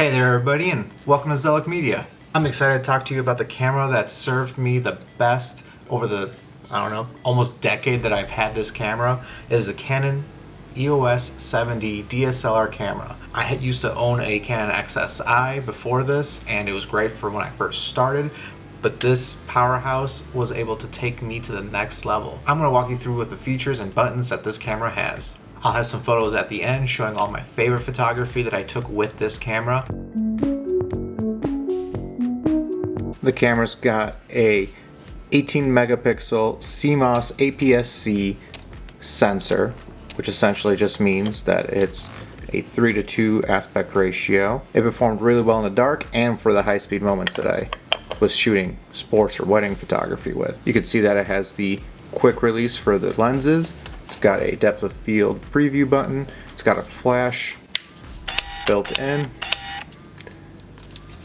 Hey there everybody, and welcome to Zelic Media. I'm excited to talk to you about the camera that served me the best over the, almost decade that I've had this camera. It is the Canon EOS 70 DSLR camera. I used to own a Canon XSI before this, and it was great for when I first started, but this powerhouse was able to take me to the next level. I'm going to walk you through what the features and buttons that this camera has. I'll have some photos at the end showing all my favorite photography that I took with this camera. The camera's got a 18 megapixel CMOS APS-C sensor, which essentially just means that it's a 3:2 aspect ratio. It performed really well in the dark and for the high-speed moments that I was shooting sports or wedding photography with. You can see that it has the quick release for the lenses. It's got a depth of field preview button. It's got a flash built in.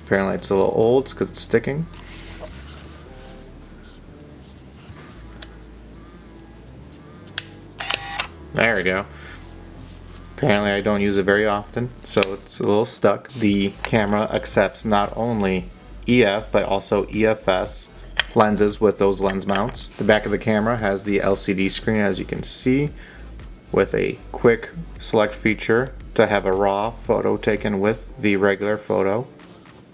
Apparently it's a little old because it's sticking. There we go. Apparently I don't use it very often, so it's a little stuck. The camera accepts not only EF but also EFS lenses with those lens mounts. The back of the camera has the LCD screen, as you can see, with a quick select feature to have a raw photo taken with the regular photo.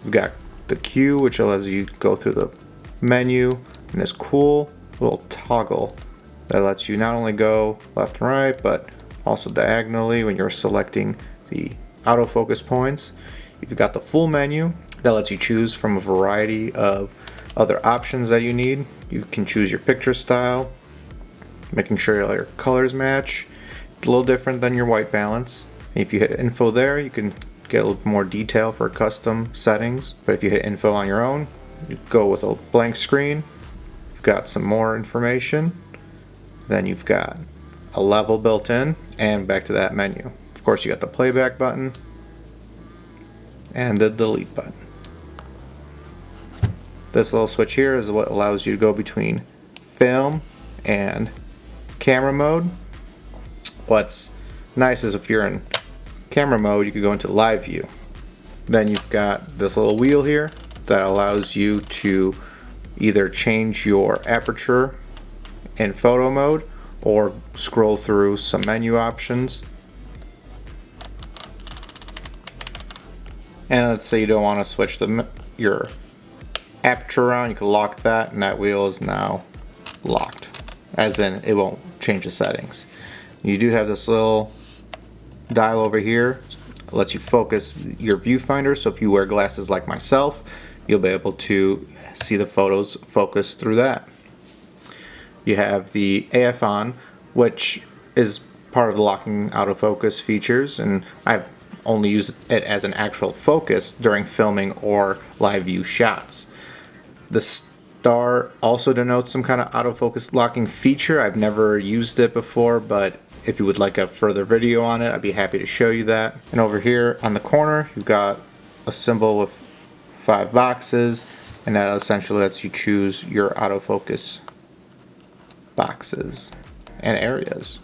We've got the Q, which allows you to go through the menu, and this cool little toggle that lets you not only go left and right but also diagonally when you're selecting the autofocus points. You've got the full menu that lets you choose from a variety of other options that you need. You can choose your picture style, making sure all your colors match. It's a little different than your white balance. If you hit info there, you can get a little more detail for custom settings, but if you hit info on your own, you go with a blank screen. You've got some more information, then you've got a level built in, and back to that menu. Of course, you got the playback button and the delete button. This little switch here is what allows you to go between film and camera mode. What's nice is if you're in camera mode, you can go into live view. Then you've got this little wheel here that allows you to either change your aperture in photo mode or scroll through some menu options. And let's say you don't want to switch your aperture around, you can lock that, and that wheel is now locked, as in it won't change the settings. You do have this little dial over here, it lets you focus your viewfinder, so if you wear glasses like myself, you'll be able to see the photos focus through that. You have the AF on, which is part of the locking autofocus features, and I've only used it as an actual focus during filming or live view shots. The star also denotes some kind of autofocus locking feature. I've never used it before, but if you would like a further video on it, I'd be happy to show you that. And over here on the corner, you've got a symbol with 5 boxes, and that essentially lets you choose your autofocus boxes and areas.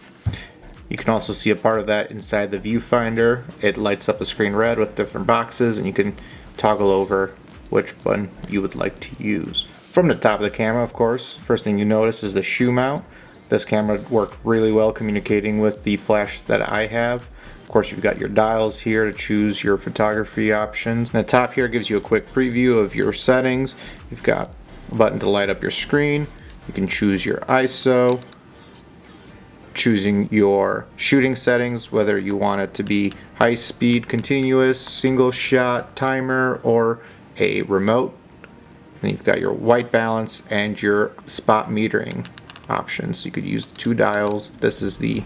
You can also see a part of that inside the viewfinder. It lights up the screen red with different boxes, and you can toggle over which button you would like to use. From the top of the camera, of course, first thing you notice is the shoe mount. This camera worked really well communicating with the flash that I have. Of course, you've got your dials here to choose your photography options. And the top here gives you a quick preview of your settings. You've got a button to light up your screen. You can choose your ISO, choosing your shooting settings, whether you want it to be high speed, continuous, single shot, timer, or a remote. Then you've got your white balance and your spot metering options. You could use 2 dials. This is the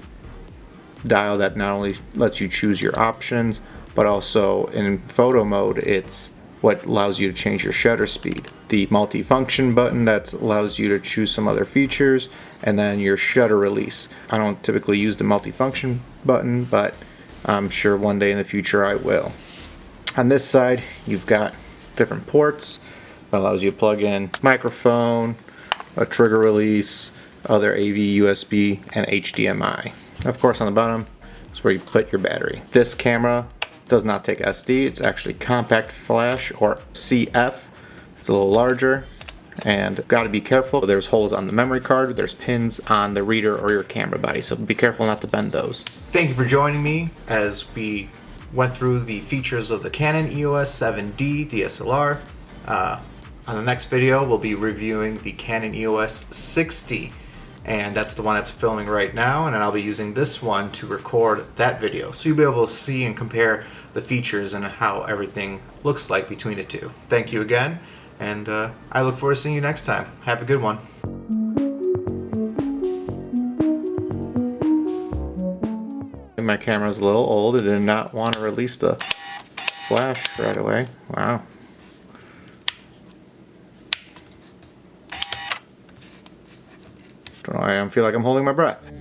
dial that not only lets you choose your options, but also in photo mode, it's what allows you to change your shutter speed. The multi-function button that allows you to choose some other features, and then your shutter release. I don't typically use the multi-function button, but I'm sure one day in the future I will. On this side, you've got different ports that allows you to plug in microphone, a trigger release, other AV, USB, and HDMI. Of course, on the bottom is where you put your battery. This camera Does not take SD. It's actually compact flash, or CF. It's a little larger, and got to be careful. There's holes on the memory card, there's pins on the reader or your camera body, so be careful not to bend those. Thank you for joining me as we went through the features of the Canon EOS 7D DSLR. On the next video, we'll be reviewing the Canon EOS 6D, and that's the one that's filming right now, and I'll be using this one to record that video. So you'll be able to see and compare the features and how everything looks like between the two. Thank you again, and I look forward to seeing you next time. Have a good one. My camera's a little old. It did not want to release the flash right away. Wow. Don't know why I feel like I'm holding my breath.